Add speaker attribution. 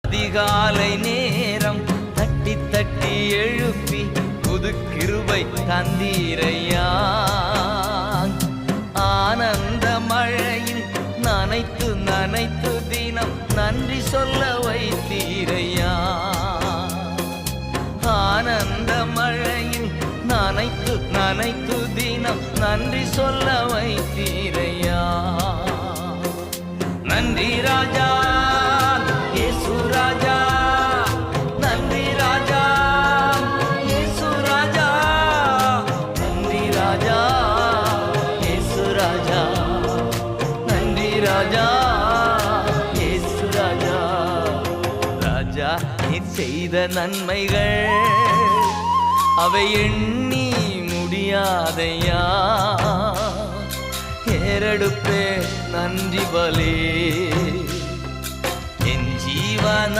Speaker 1: அதிகாலை நேரம் தட்டி தட்டி எழுப்பி புது கிருபை தந்தீரையா. ஆனந்த மழையில் நனைத்து நனைத்து தினம் நன்றி சொல்ல வைத்தீரையா. ஆனந்த மழையில் நனைத்து நனைத்து தினம் நன்றி சொல்ல வைத்தீரையா. நன்றி ராஜா இயேசு ராஜா, நன்றி ராஜா இயேசு ராஜா, நன்றி ராஜா இயேசு ராஜா, நன்றி ராஜா இயேசு ராஜா. ராஜா நீர் செய்த நன்மைகள் அவை எண்ணி முடியாதையா. ஏறெடுப்பே நன்றி பலே என் ஜீவன்